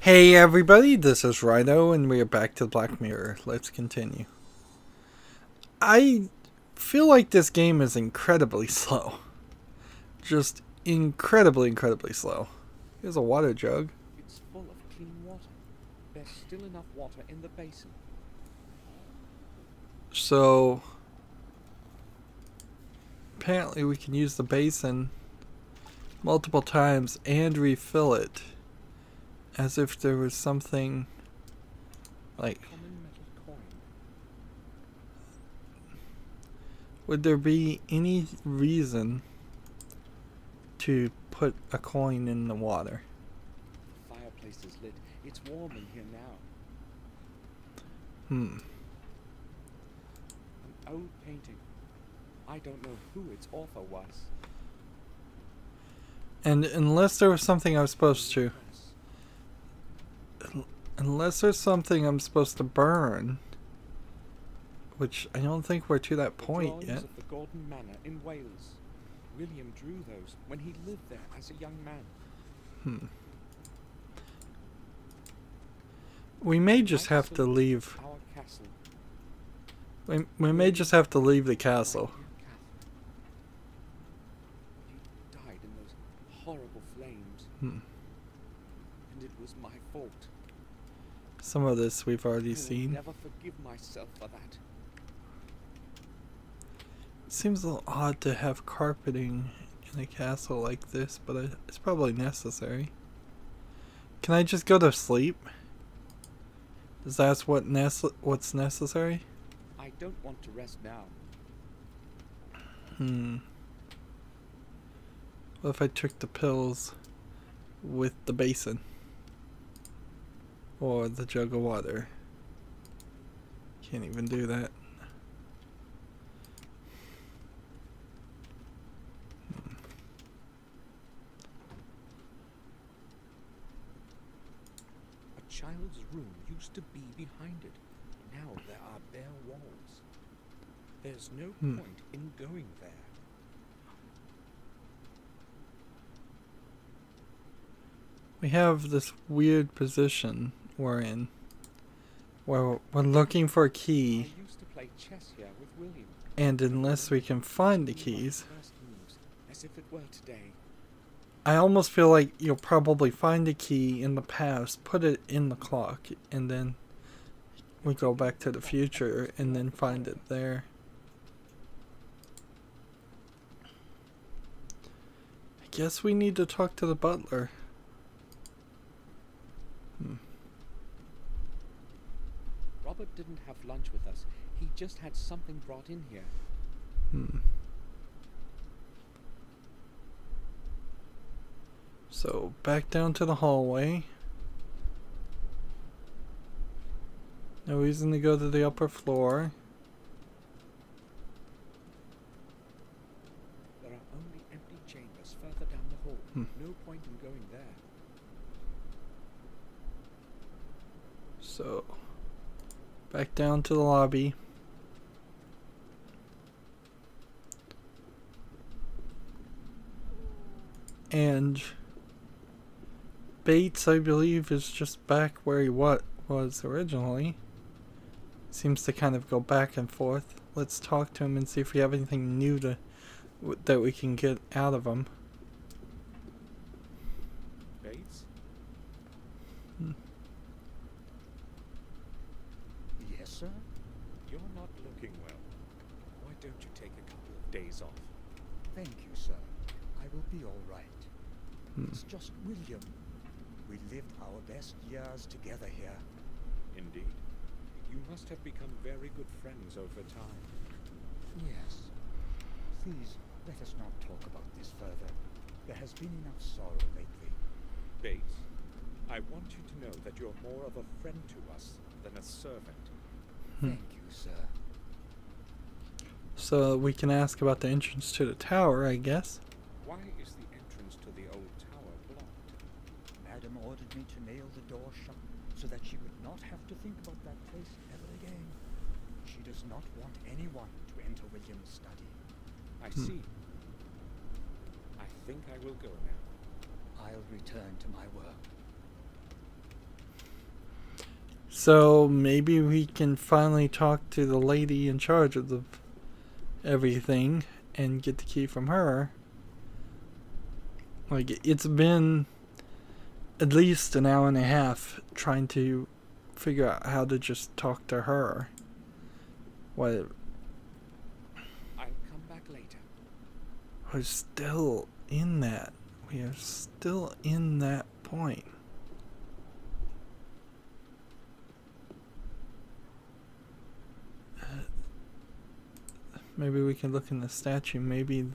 Hey everybody, this is Rydo and we are back to Black Mirror. Let's continue. I feel like this game is incredibly slow. Just incredibly slow. Here's a water jug. It's full of clean water. There's still enough water in the basin. So apparently we can use the basin multiple times and refill it. As if there was something like... Common metal coin. Would there be any reason to put a coin in the water? The fireplace is lit. It's warm in here now. An old painting. I don't know who its author was. And unless there was something I was supposed to... Unless there's something I'm supposed to burn, which I don't think we're to that point yet. Of the Golden Manor in Wales. William drew those when he lived there as a young man. We may just have to leave. Our castle. We may just have to leave the castle. He died in those horrible flames. And it was my fault. Some of this we've already seen. I will never forgive myself for that. It seems a little odd to have carpeting in a castle like this, but it's probably necessary. Can I just go to sleep? Is that what's necessary? I don't want to rest now. What if I took the pills with the basin? Or the jug of water? Can't even do that. A child's room used to be behind it. Now there are bare walls. There's no point in going there. We have this weird position we're in, where we're looking for a key, I used to play chess here with William. and unless we can find the keys, First moves, as if it were today. I almost feel like you'll probably find a key in the past, put it in the clock, and then we go back to the future and then find it there. I guess we need to talk to the butler. Robert didn't have lunch with us. He just had something brought in here. So back down to the hallway. No reason to go to the upper floor. There are only empty chambers further down the hall. No point in going there. So back down to the lobby. And Bates, I believe, is just back where he was originally. Seems to kind of go back and forth. Let's talk to him and see if we have anything new that we can get out of him. Bates? Yes, sir? You're not looking well. Why don't you take a couple of days off? Thank you, sir. I will be all right. It's just William. We lived our best years together here. Indeed. You must have become very good friends over time. Yes. Please, let us not talk about this further. There has been enough sorrow lately. Bates, I want you to know that you're more of a friend to us than a servant. Thank you, sir. So we can ask about the entrance to the tower, I guess. Why is the entrance to the old tower blocked? Madam ordered me to nail the door shut so that she would not have to think about that place ever again. She does not want anyone to enter William's study. I see. I think I will go now. I'll return to my work. So maybe we can finally talk to the lady in charge of everything and get the key from her. Like, it's been at least an hour and a half trying to figure out how to just talk to her. What? I'll come back later. We're still in that. We are still in that point. Maybe we can look in the statue. Maybe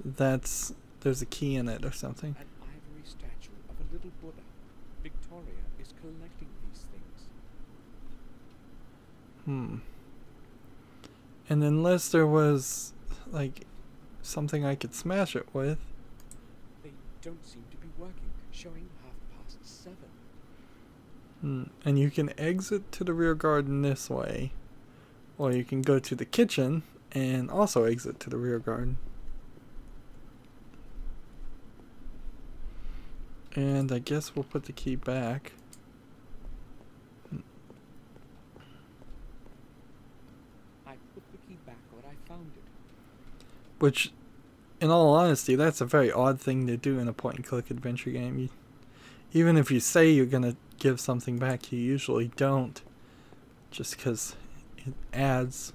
there's a key in it or something. An ivory statue of a little Buddha. Victoria is collecting these things. And unless there was, like, something I could smash it with. They don't seem to be working, showing 7:30. And you can exit to the rear garden this way. Or you can go to the kitchen and also exit to the rear garden. And I guess we'll put the key back. I put the key back where I found it. Which, in all honesty, that's a very odd thing to do in a point-and-click adventure game. Even if you say you're going to give something back, you usually don't. Just because it adds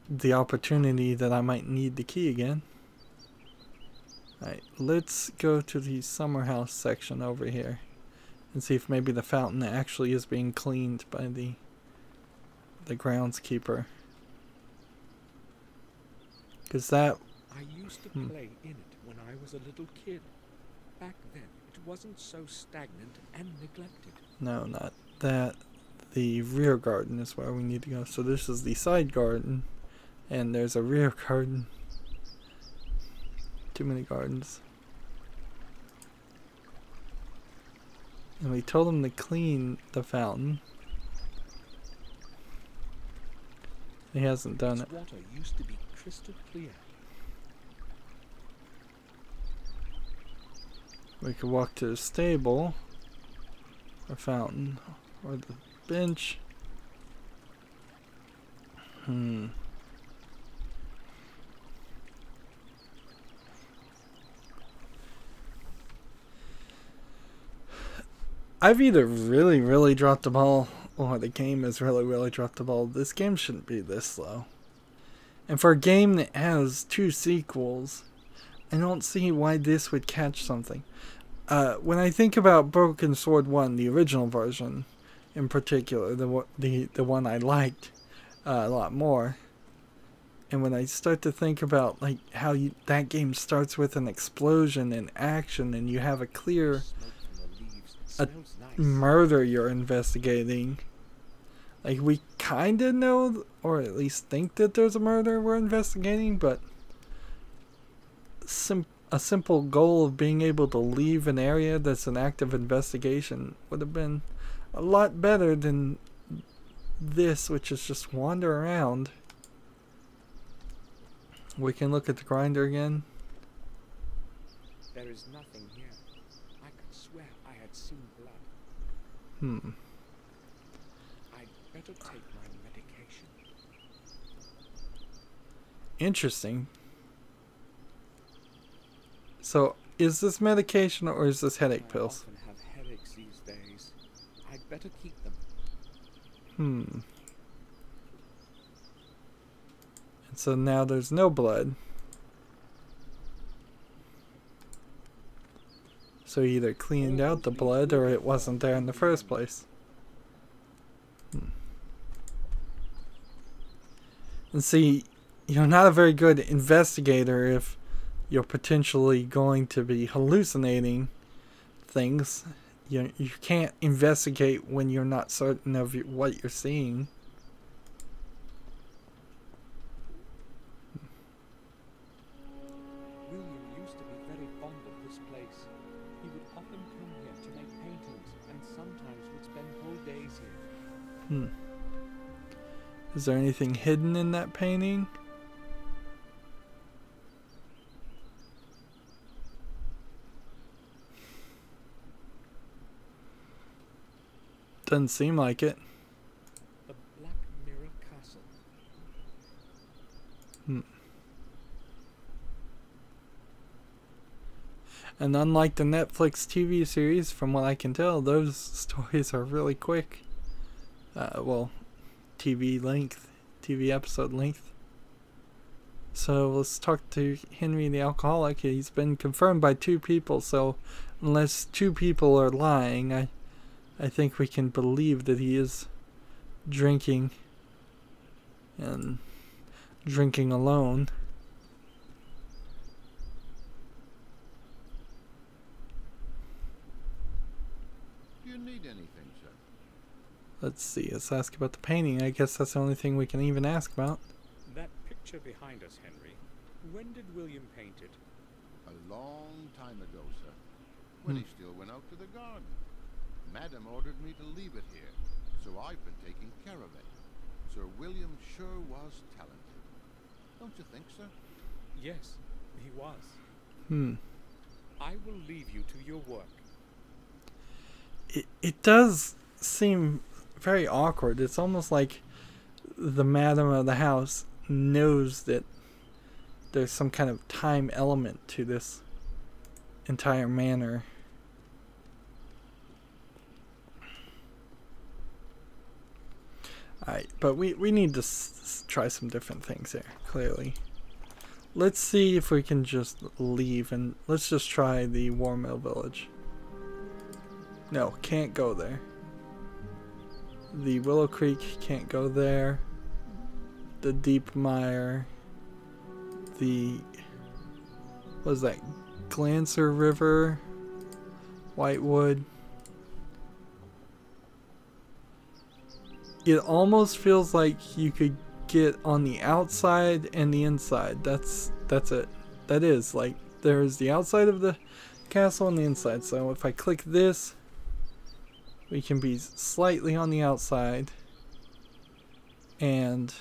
the opportunity that I might need the key again. Alright, let's go to the summer house section over here and see if maybe the fountain actually is being cleaned by the groundskeeper. Because that... I used to play in it when I was a little kid. Back then, it wasn't so stagnant and neglected. No, not that. The rear garden is where we need to go. So this is the side garden, and there's a rear garden. Too many gardens. And we told him to clean the fountain. He hasn't done it. Water used to be crystal clear. We could walk to the stable, or fountain, or the bench. I've either really dropped the ball, or the game has really dropped the ball. This game shouldn't be this slow. And for a game that has 2 sequels, I don't see why this would catch something. When I think about Broken Sword 1, the original version in particular, the one I liked a lot more, and when I start to think about like how that game starts with an explosion and action, and you have a clear murder you're investigating, like we kind of know, or at least think that there's a murder we're investigating, but a simple goal of being able to leave an area that's an active investigation would have been a lot better than this, which is just wander around. We can look at the grinder again. There is nothing here. I could swear I had seen blood. I'd better take my medication. Interesting. So, is this medication or is this headache pills? I often have headaches these days. I'd better keep them. And so now there's no blood. So he either cleaned out the blood or it wasn't there in the first place. And see, you're not a very good investigator if you're potentially going to be hallucinating things. You can't investigate when you're not certain of what you're seeing. William used to be very fond of this place. He would often come here to make paintings and sometimes would spend whole days here. Is there anything hidden in that painting? Doesn't seem like it. The Black Mirror Castle. Hmm. And unlike the Netflix TV series, from what I can tell, those stories are really quick. Well, TV length, TV episode length. So let's talk to Henry the alcoholic. He's been confirmed by 2 people, so unless 2 people are lying, I think we can believe that he is drinking and drinking alone. Do you need anything, sir? Let's see, let's ask about the painting. I guess that's the only thing we can even ask about. That picture behind us, Henry. When did William paint it? A long time ago, sir. When he still went out to the garden. Madam ordered me to leave it here, so I've been taking care of it. Sir William sure was talented. Don't you think, sir? Yes, he was. I will leave you to your work. It does seem very awkward. It's almost like the madam of the house knows that there's some kind of time element to this entire manor. Alright, but we need to try some different things here, clearly. Let's see if we can just leave, and let's just try the War Mill Village. No, can't go there. The Willow Creek, can't go there. The Deep Mire. The... what is that? Glancer River. Whitewood. It almost feels like you could get on the outside and the inside. That's it. That is, like, there's the outside of the castle and the inside. So if I click this, we can be slightly on the outside and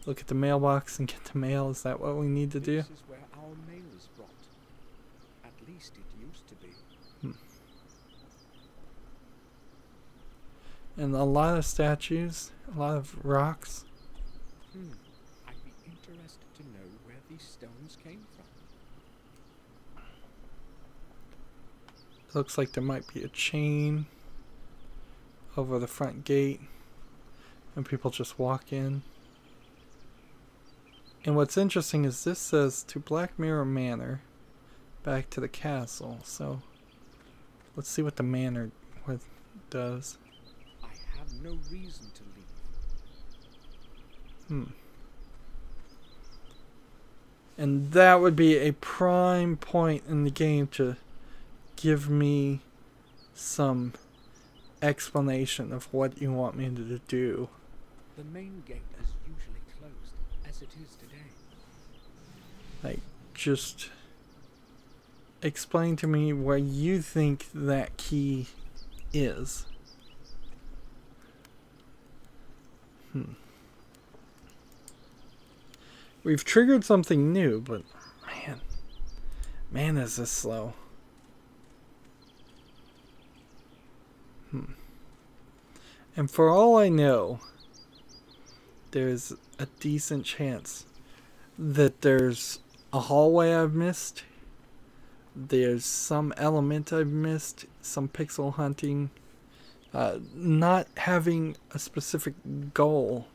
look at the mailbox and get the mail. Is that what we need to do? This is where our mail is brought. At least it used to be. And a lot of statues, a lot of rocks. I'd be interested to know where these stones came from. Looks like there might be a chain over the front gate and people just walk in. And what's interesting is this says to Black Mirror Manor, back to the castle. So let's see what the manor does. I have no reason to leave. And that would be a prime point in the game to give me some explanation of what you want me to do. The main gate is usually closed, as it is today. Like, just explain to me where you think that key is. We've triggered something new, but man, is this slow. And for all I know, there's a decent chance that there's a hallway I've missed. There's some element I've missed, some pixel hunting. Not having a specific goal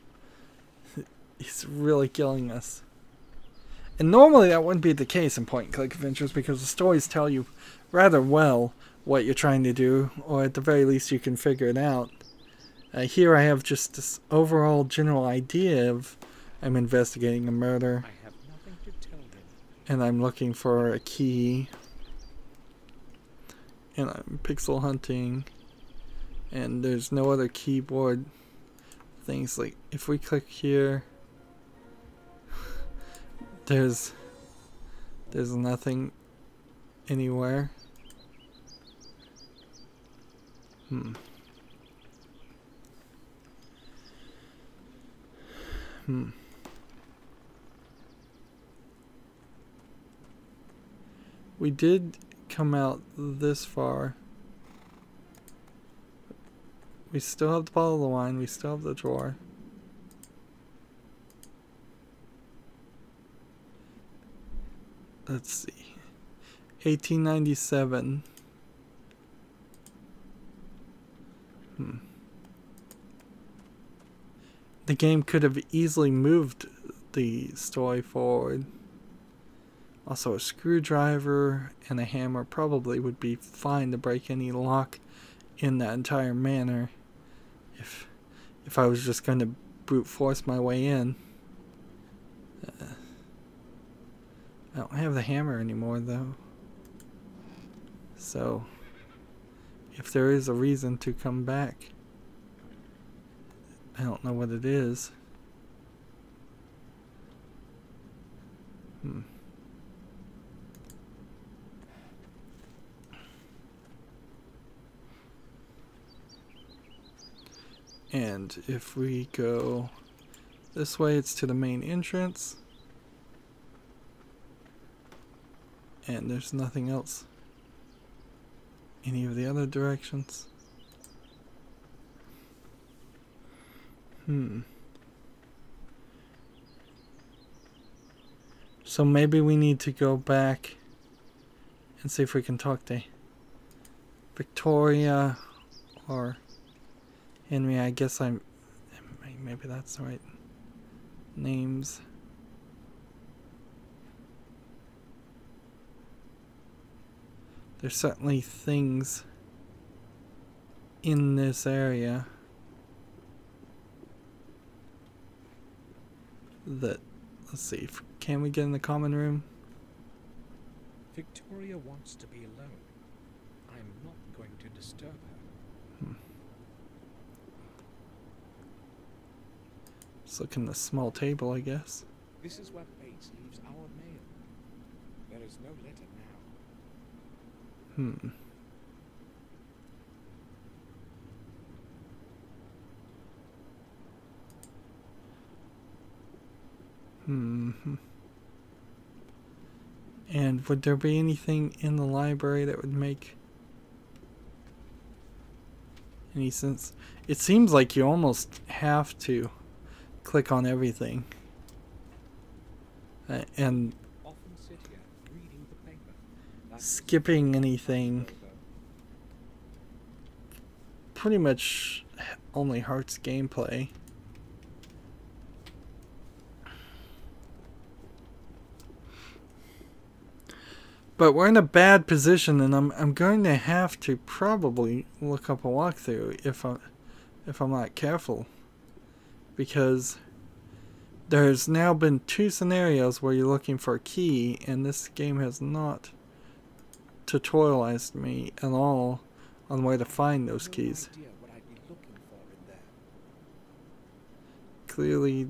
is really killing us. And normally that wouldn't be the case in point-and-click adventures because the stories tell you rather well what you're trying to do, or at the very least you can figure it out. Here I have just this overall general idea of I'm investigating a murder. I have nothing to tell him. And I'm looking for a key. And I'm pixel hunting. And there's no other keyboard things. Like if we click here, there's nothing anywhere. We did come out this far. We still have the bottle of wine. We still have the drawer. Let's see. 1897. The game could have easily moved the story forward. Also, a screwdriver and a hammer probably would be fine to break any lock in that entire manner if I was just going to brute force my way in. I don't have the hammer anymore though. So, if there is a reason to come back, I don't know what it is. And if we go this way, it's to the main entrance. And there's nothing else any of the other directions. So maybe we need to go back and see if we can talk to Victoria or Henry. I guess maybe that's the right names. There's certainly things in this area that, let's see, can we get in the common room? Victoria wants to be alone. I'm not going to disturb her. Let's look in the small table, I guess. This is where Bates leaves our mail. There is no letter now. And would there be anything in the library that would make any sense? It seems like you almost have to click on everything. And Often sit here reading the paper. skipping anything pretty much only hurts gameplay. But we're in a bad position, and I'm going to have to probably look up a walkthrough if I'm not careful, because there's now been 2 scenarios where you're looking for a key, and this game has not tutorialized me at all on where to find those keys. No idea what I'd be looking for in there. Clearly,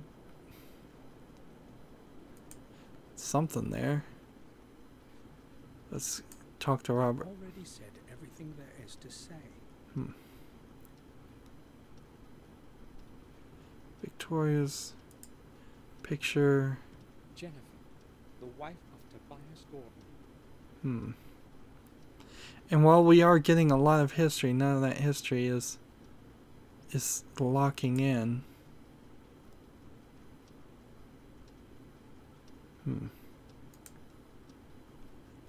something there. Let's talk to Robert. Already said everything there is to say. Victoria's picture. Jennifer, the wife of Tobias Gordon. And while we are getting a lot of history, none of that history is locking in.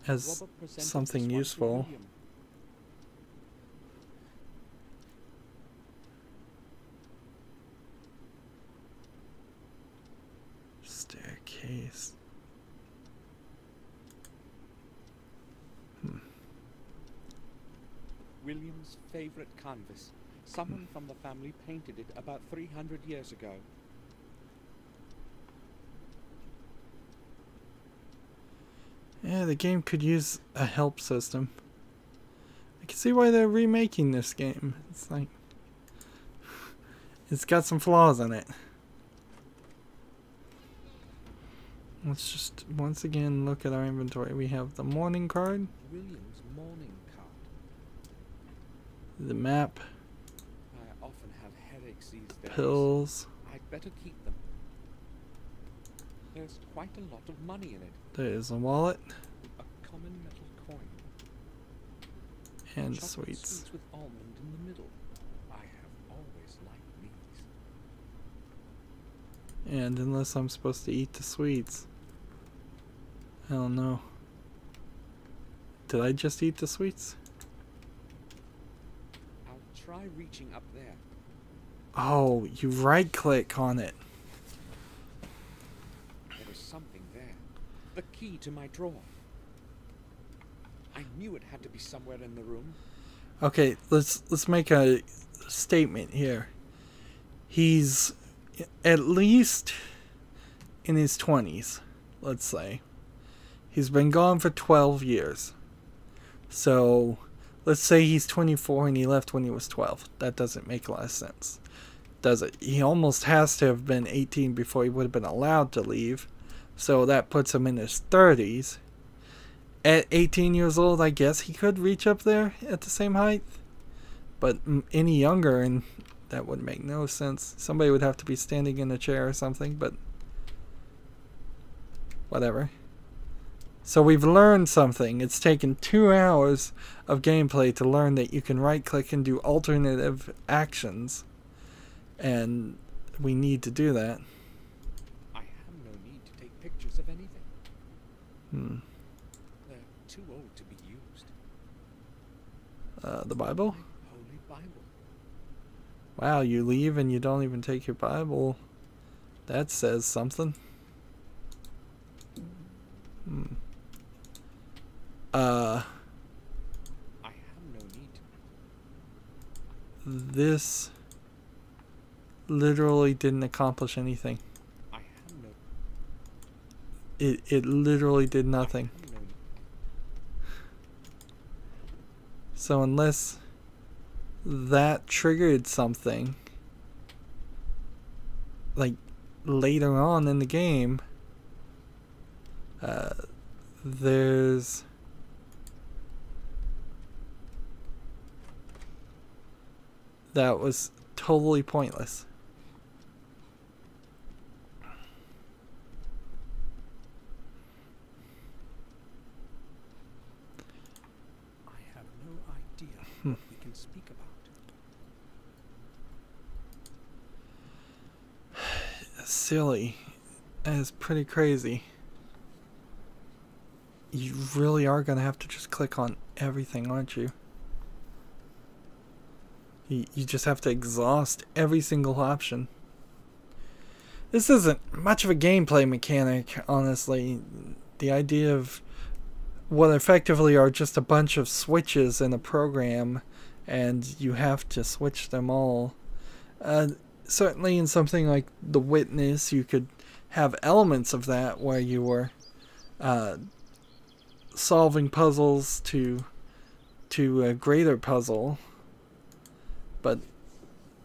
As something useful. Staircase. William's favorite canvas. Someone from the family painted it about 300 years ago. Yeah, the game could use a help system. I can see why they're remaking this game. It's like, it's got some flaws in it. Let's just once again look at our inventory. We have the morning card, William's morning card. the map, I often have headaches these days. pills. I'd better keep them. There's quite a lot of money in it. There's a wallet A common metal coin. and Chocolate sweets. with almond in the middle. I have And unless I'm supposed to eat the sweets. I don't know. Did I just eat the sweets? I'll try reaching up there. Oh, you right click on it. There is something there. The key to my drawer. I knew it had to be somewhere in the room. Okay, let's make a statement here. He's at least in his 20s, let's say. He's been gone for 12 years. So, let's say he's 24 and he left when he was 12. That doesn't make a lot of sense, does it? He almost has to have been 18 before he would have been allowed to leave. So that puts him in his 30s. At 18 years old, I guess he could reach up there at the same height. But any younger, and that would make no sense. Somebody would have to be standing in a chair or something, but whatever. So we've learned something. It's taken 2 hours of gameplay to learn that you can right click and do alternative actions. And we need to do that. I have no need to take pictures of anything. They're too old to be used. The Bible? Holy Bible. Wow, you leave and you don't even take your Bible. That says something. I have no need to. This literally didn't accomplish anything. I have no. It literally did nothing. I have no. So unless that triggered something, like later on in the game, there's that was totally pointless. I have no idea what we can speak about. Silly. That is pretty crazy. You really are going to have to just click on everything, aren't you? You just have to exhaust every single option. This isn't much of a gameplay mechanic, honestly. The idea of what effectively are just a bunch of switches in a program, and you have to switch them all. Certainly in something like The Witness, you could have elements of that where you were solving puzzles to a greater puzzle. But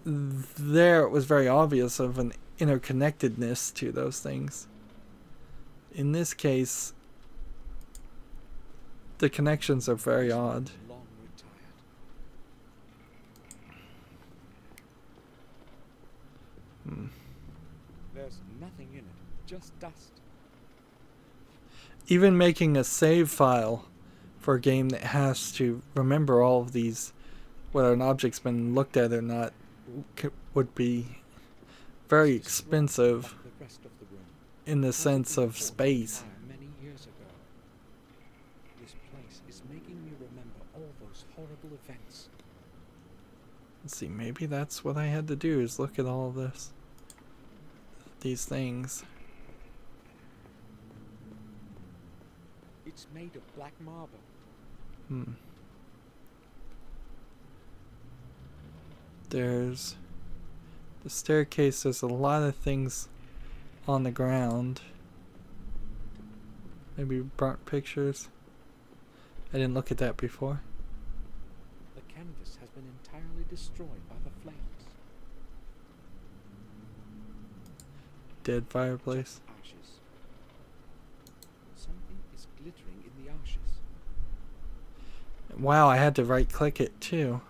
there it was very obvious of an interconnectedness to those things. In this case, the connections are very odd. Long retired. There's nothing in it, just dust. Even making a save file for a game that has to remember all of these, whether an object's been looked at or not, would be very expensive The rest of the room. in the sense of space. Many years ago. This place is making me remember all those horrible events. Let's see, maybe that's what I had to do, is look at all of this. These things. It's made of black marble. There's the staircase. There's a lot of things on the ground. Maybe burnt pictures. I didn't look at that before. The canvas has been entirely destroyed by the flames. Dead fireplace. Ashes. Something is glittering in the ashes. Wow, I had to right click it too.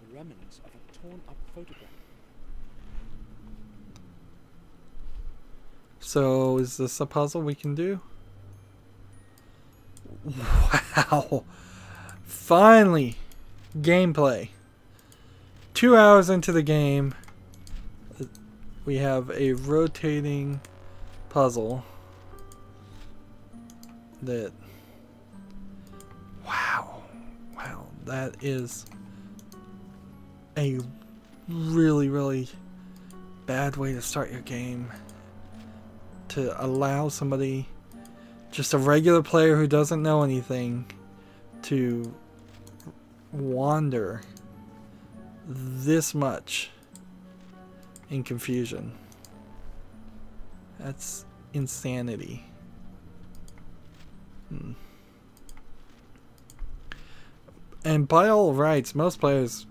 The remnants of a torn up photograph. So, is this a puzzle we can do? Wow. Finally, gameplay. 2 hours into the game. we have a rotating puzzle that, wow, that is a really, really bad way to start your game. To allow somebody, just a regular player who doesn't know anything, to wander this much in confusion. That's insanity. And by all rights, most players,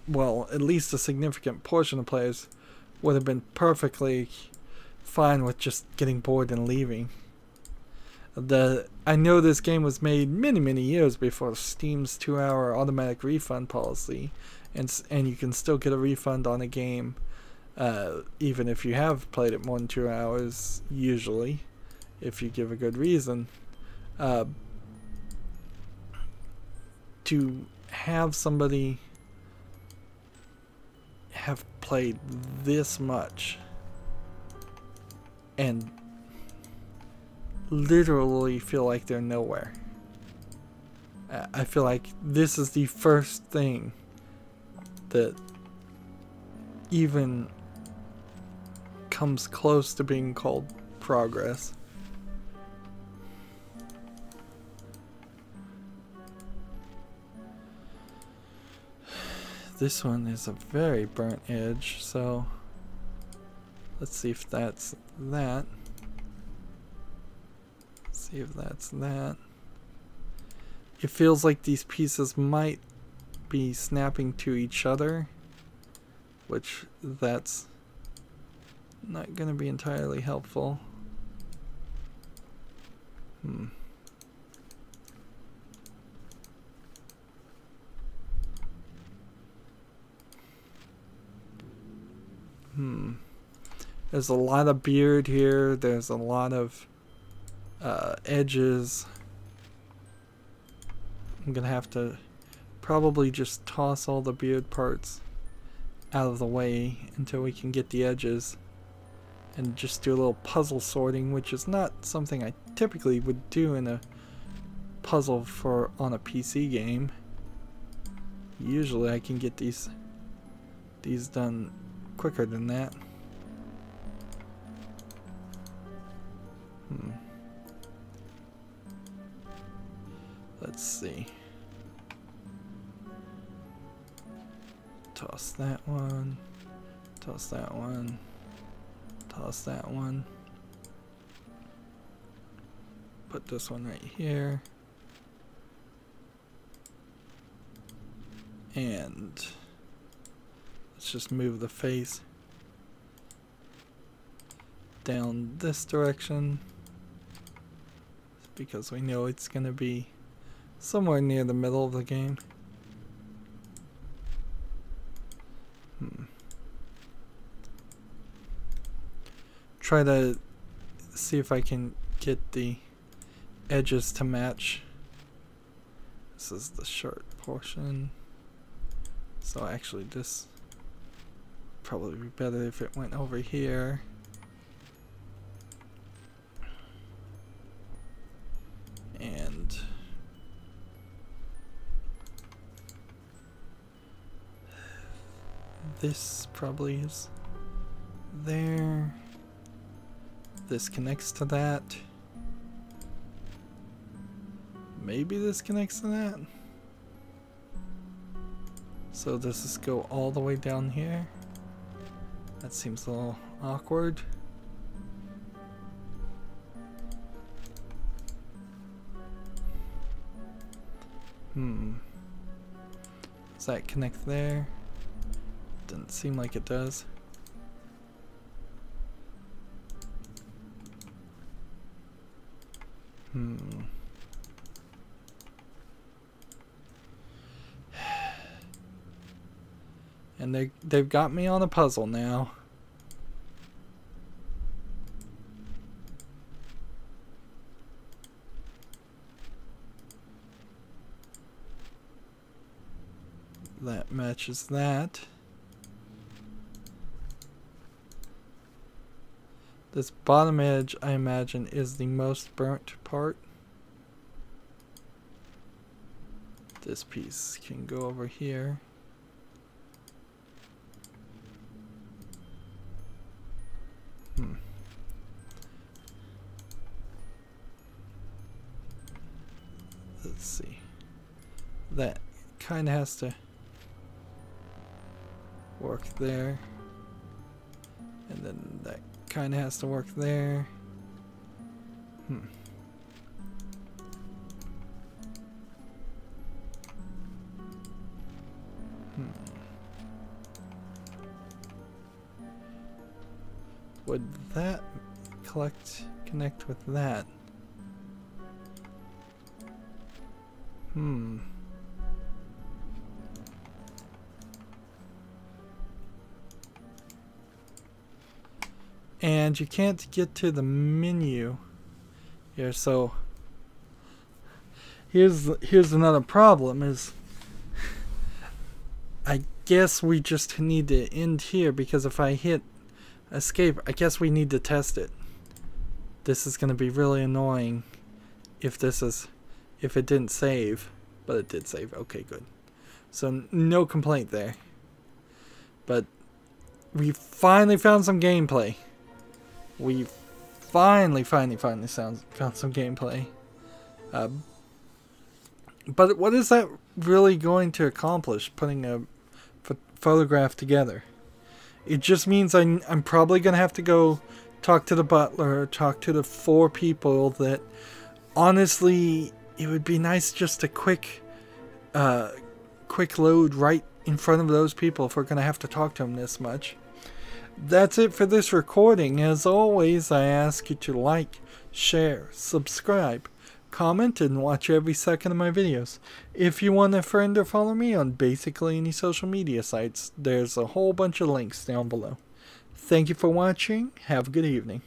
well, at least a significant portion of players, would have been perfectly fine with just getting bored and leaving. I know this game was made many years before Steam's 2-hour automatic refund policy, and you can still get a refund on a game even if you have played it more than 2 hours, usually, if you give a good reason. To have somebody have played this much and literally feel like they're nowhere. I feel like this is the first thing that even comes close to being called progress. This one is a very burnt edge, so let's see if that's that. Let's see if that's that. It feels like these pieces might be snapping to each other, which that's not going to be entirely helpful. There's a lot of beard here. There's a lot of edges. I'm gonna have to probably just toss all the beard parts out of the way until we can get the edges, and just do a little puzzle sorting, which is not something I typically would do in a puzzle on a PC game. Usually I can get these done quicker than that. Let's see. Toss that one. Toss that one. Toss that one. Put this one right here. And let's just move the face down this direction, because we know it's going to be somewhere near the middle of the game. Try to see if I can get the edges to match. This is the short portion, so actually this probably be better if it went over here. And this probably is there. This connects to that. Maybe this connects to that. So does this go all the way down here? That seems a little awkward. Does that connect there? Doesn't seem like it does. And they've got me on a puzzle now. That matches that. This bottom edge, I imagine, is the most burnt part. This piece can go over here. Let's see. That kind of has to work there. And then that kind of has to work there. Would that connect with that? And you can't get to the menu here, so here's another problem is I guess we just need to end here, because if I hit escape, I guess we need to test it. This is going to be really annoying if it didn't save, but it did save. Okay, good. So no complaint there. But we finally found some gameplay. We finally found some gameplay. But what is that really going to accomplish, putting a photograph together? It just means I'm probably going to have to go talk to the butler, talk to the 4 people that, honestly, it would be nice just a quick load right in front of those people if we're going to have to talk to them this much. That's it for this recording. As always, I ask you to like, share, subscribe, comment, and watch every second of my videos. If you want a friend or follow me on basically any social media sites, there's a whole bunch of links down below. Thank you for watching. Have a good evening.